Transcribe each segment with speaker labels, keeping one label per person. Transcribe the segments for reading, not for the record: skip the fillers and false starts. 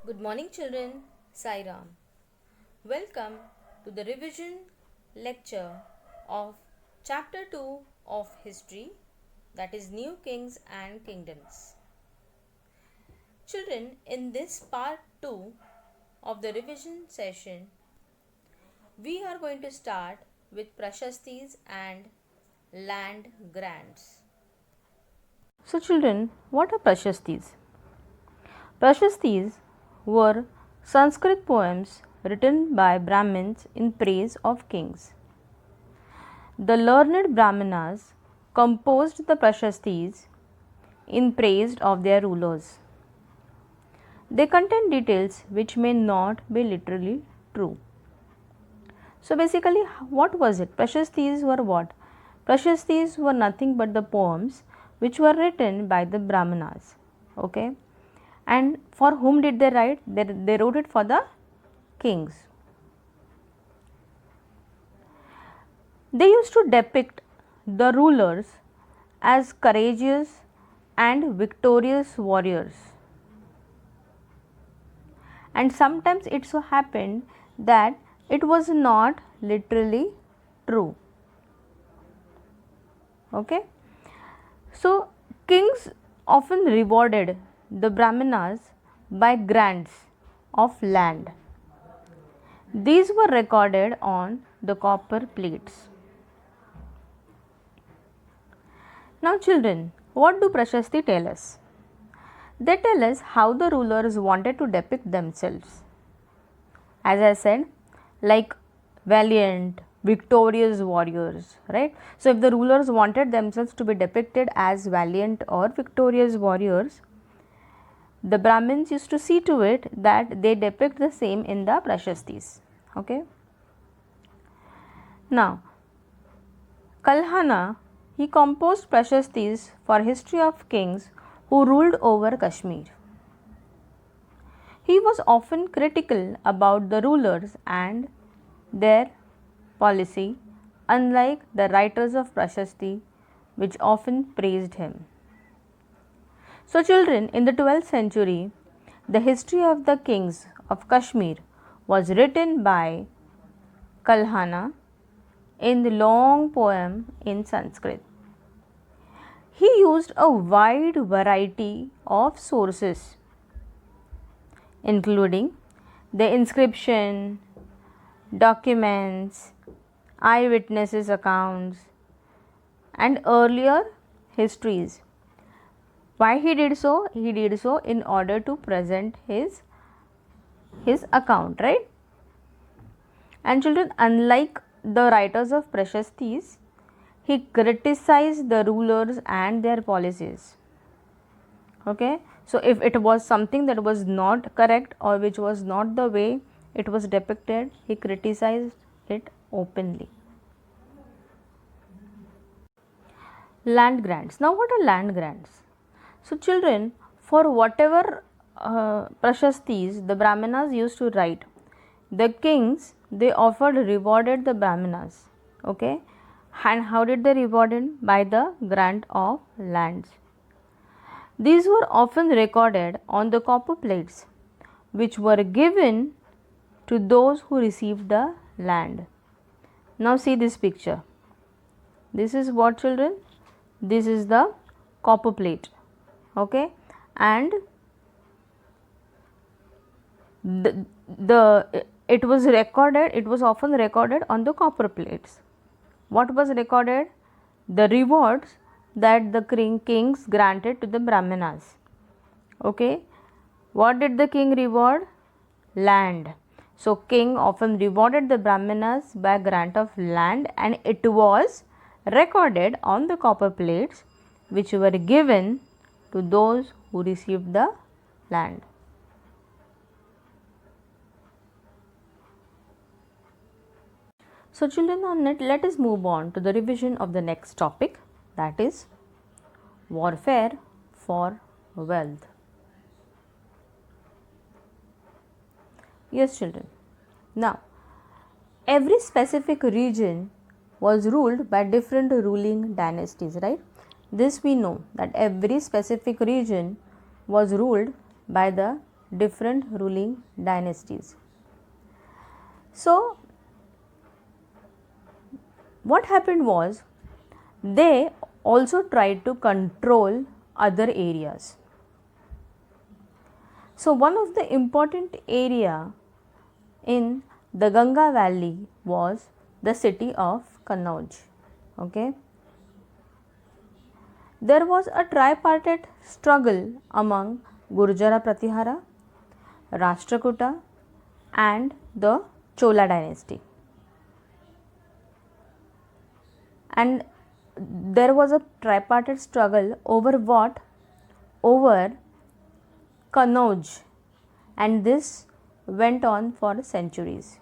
Speaker 1: Good morning, children. Sai Ram. Welcome to the revision lecture of Chapter 2 of History, that is New Kings and Kingdoms. Children, in this part 2 of the revision session, we are going to start with Prashastis and land grants. So, children, what are Prashastis? Prashastis were Sanskrit poems written by Brahmins in praise of kings. The learned Brahmanas composed the Prashastis in praise of their rulers. They contain details which may not be literally true. So basically, what was it? Prashastis were what? Prashastis were nothing but the poems which were written by the Brahmanas. Okay. And for whom did they write? They wrote it for the kings. They used to depict the rulers as courageous and victorious warriors. And sometimes it so happened that it was not literally true. Okay. So kings often rewarded the Brahmanas by grants of land. These were recorded on the copper plates. Now children, what do Prashasti tell us? They tell us how the rulers wanted to depict themselves. As I said, like valiant, victorious warriors, right? So if the rulers wanted themselves to be depicted as valiant or victorious warriors, the Brahmins used to see to it that they depict the same in the Prashastis. Okay. Now, Kalhana, he composed Prashastis for history of kings who ruled over Kashmir. He was often critical about the rulers and their policy, unlike the writers of Prashasti, which often praised him. So children, in the 12th century, the history of the kings of Kashmir was written by Kalhana in the long poem in Sanskrit. He used a wide variety of sources, including the inscription, documents, eyewitnesses accounts, and earlier histories. Why he did so? He did so in order to present his account, right? And children, unlike the writers of Prashastis, he criticized the rulers and their policies. Okay, so if it was something that was not correct or which was not the way it was depicted, he criticized it openly. Land grants. Now, what are land grants? So, children, for whatever Prashastis the Brahmanas used to write, the kings, they offered rewarded the Brahmanas. Okay, and how did they reward him? By the grant of lands. These were often recorded on the copper plates, which were given to those who received the land. Now see this picture. This is what, children? This is the copper plate. Okay, and it was recorded, it was often recorded on the copper plates. What was recorded? The rewards that the kings granted to the Brahmanas. Okay, what did the king reward? Land. So king often rewarded the Brahmanas by grant of land, and it was recorded on the copper plates which were given to those who received the land. So children, on it, let us move on to the revision of the next topic, that is warfare for wealth. Yes children. Now, every specific region was ruled by different ruling dynasties, right? This we know that every specific region was ruled by the different ruling dynasties. So, what happened was they also tried to control other areas. So, one of the important area in the Ganga Valley was the city of Kannauj. Okay. There was a tripartite struggle among Gurjara Pratihara, Rashtrakuta and the Chola dynasty. And there was a tripartite struggle over what? Over Kannauj, and this went on for centuries.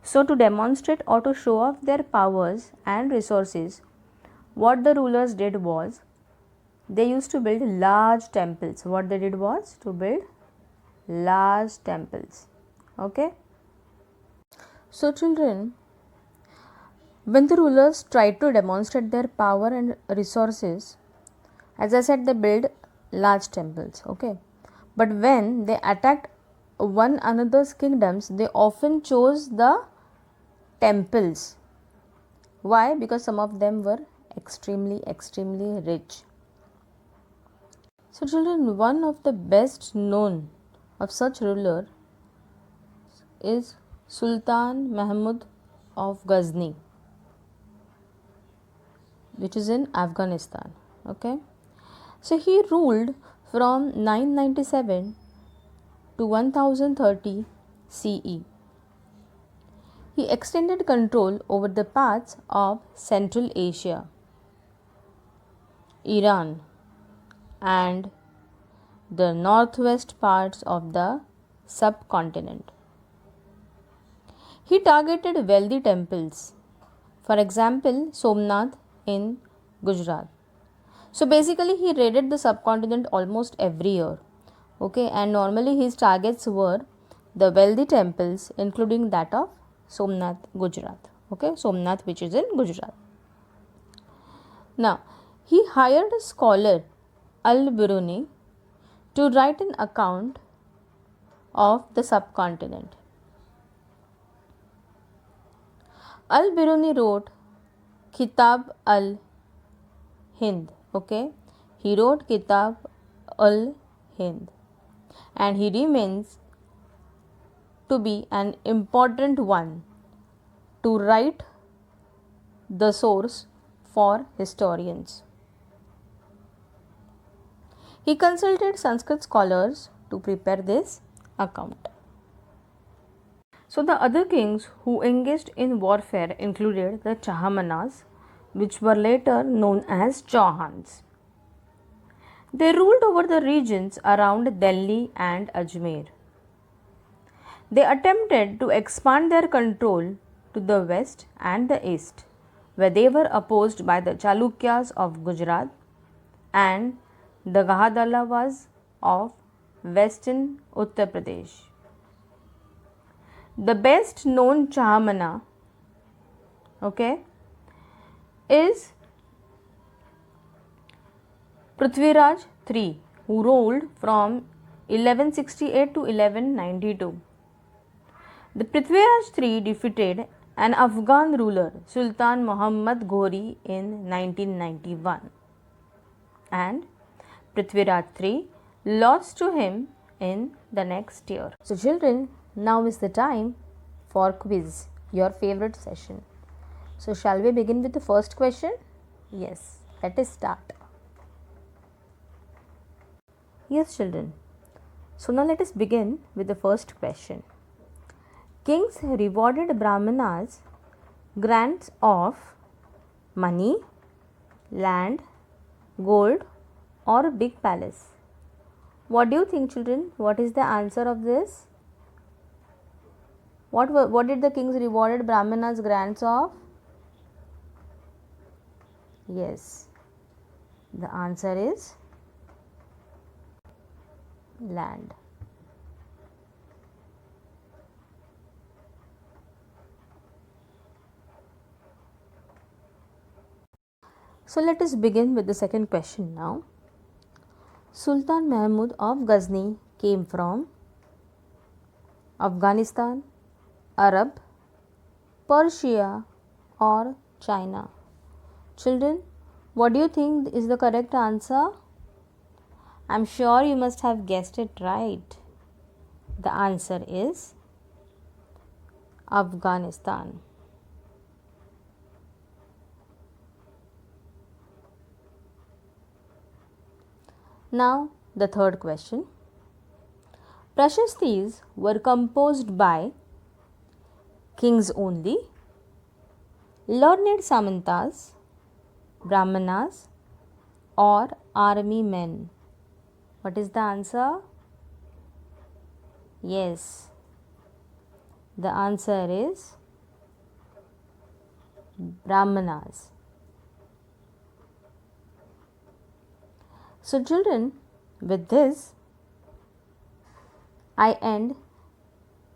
Speaker 1: So, to demonstrate or to show off their powers and resources, what the rulers did was they used to build large temples. What they did was to build large temples. Okay. So, children, when the rulers tried to demonstrate their power and resources, as I said, they built large temples. Okay. But when they attacked one another's kingdoms, they often chose the temples. Why? Because some of them were extremely rich. So, children, one of the best known of such ruler is Sultan Mahmud of Ghazni, which is in Afghanistan. Okay. So, he ruled from 997 to 1030 CE. He extended control over the parts of Central Asia, Iran, and the northwest parts of the subcontinent. He targeted wealthy temples, for example, Somnath in Gujarat. So basically, he raided the subcontinent almost every year. Okay, and normally his targets were the wealthy temples, including that of Somnath, Gujarat. Okay, Somnath, which is in Gujarat. Now, he hired a scholar, Al-Biruni, to write an account of the subcontinent. Al-Biruni wrote Kitab al-Hind. Okay, he wrote Kitab al-Hind, and he remains to be an important one to write the source for historians. He consulted Sanskrit scholars to prepare this account. So, the other kings who engaged in warfare included the Chahamanas, which were later known as Chauhans. They ruled over the regions around Delhi and Ajmer. They attempted to expand their control to the west and the east, where they were opposed by the Chalukyas of Gujarat and the Gahadalavas of western Uttar Pradesh. The best known Chahamana, okay, is Prithviraj III, who ruled from 1168 to 1192. The Prithviraj III defeated an Afghan ruler, Sultan Muhammad Ghori, in 1991, and Prithviraj III lost to him in the next year. So, children, now is the time for quiz, your favorite session. So, shall we begin with the first question? Yes, let us start. Yes, children. So, now let us begin with the first question. Kings rewarded Brahmanas grants of money, land, gold, or big palace. What do you think, children? What is the answer of this? What did the kings rewarded Brahmanas grants of? Yes, the answer is land. So let us begin with the second question now. Sultan Mahmud of Ghazni came from Afghanistan, Arab, Persia or China? Children, what do you think is the correct answer? I'm sure you must have guessed it right. The answer is Afghanistan. Now, the third question. Prashastis were composed by kings only, learned samantas, brahmanas, or army men? What is the answer? Yes, the answer is brahmanas. So, children, with this, I end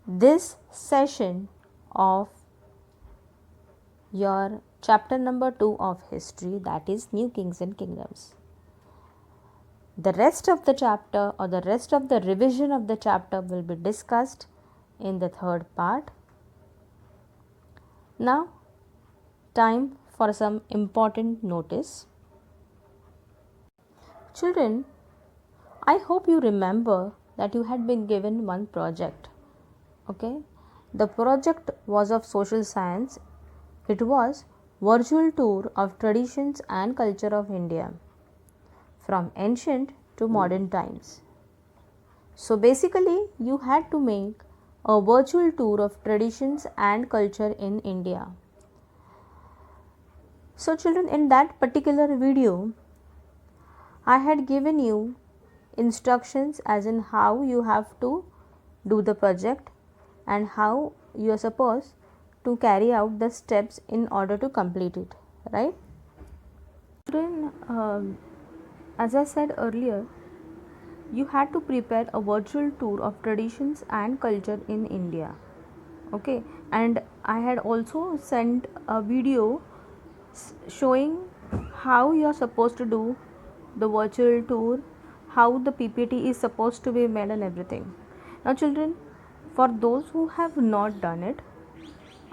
Speaker 1: this session of your chapter number 2 of history, that is New Kings and Kingdoms. The rest of the chapter or the rest of the revision of the chapter will be discussed in the third part. Now, time for some important notice. Children, I hope you remember that you had been given one project. Okay, the project was of social science. It was virtual tour of traditions and culture of India from ancient to modern times. So basically, you had to make a virtual tour of traditions and culture in India. So children, in that particular video, I had given you instructions as in how you have to do the project and how you are supposed to carry out the steps in order to complete it, right? Children, as I said earlier, you had to prepare a virtual tour of traditions and culture in India. Okay, and I had also sent a video showing how you are supposed to do the virtual tour, how the PPT is supposed to be made and everything. Now children, for those who have not done it,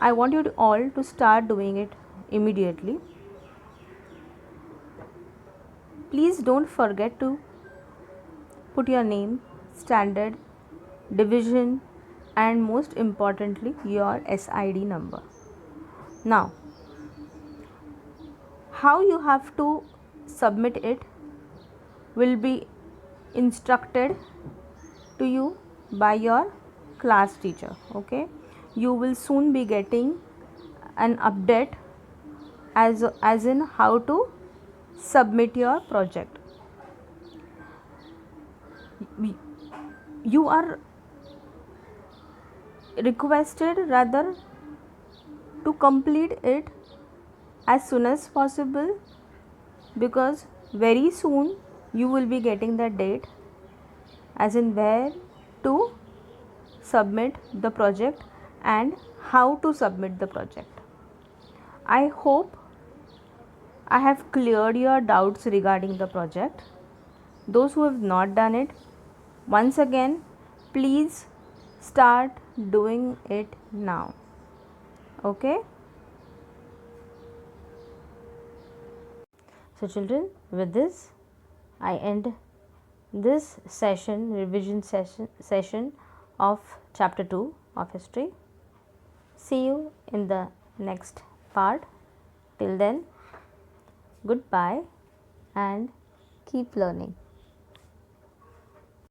Speaker 1: I want you all to start doing it immediately. Please don't forget to put your name, standard, division, and most importantly your SID number. Now, how you have to submit it will be instructed to you by your class teacher. Okay, you will soon be getting an update as in how to submit your project. You are requested rather to complete it as soon as possible, because very soon you will be getting the date as in where to submit the project and how to submit the project. I hope I have cleared your doubts regarding the project. Those who have not done it, once again, please start doing it now. Okay? So children, with this, I end this session, revision session of chapter 2 of history. See you in the next part. Till then, goodbye and keep learning.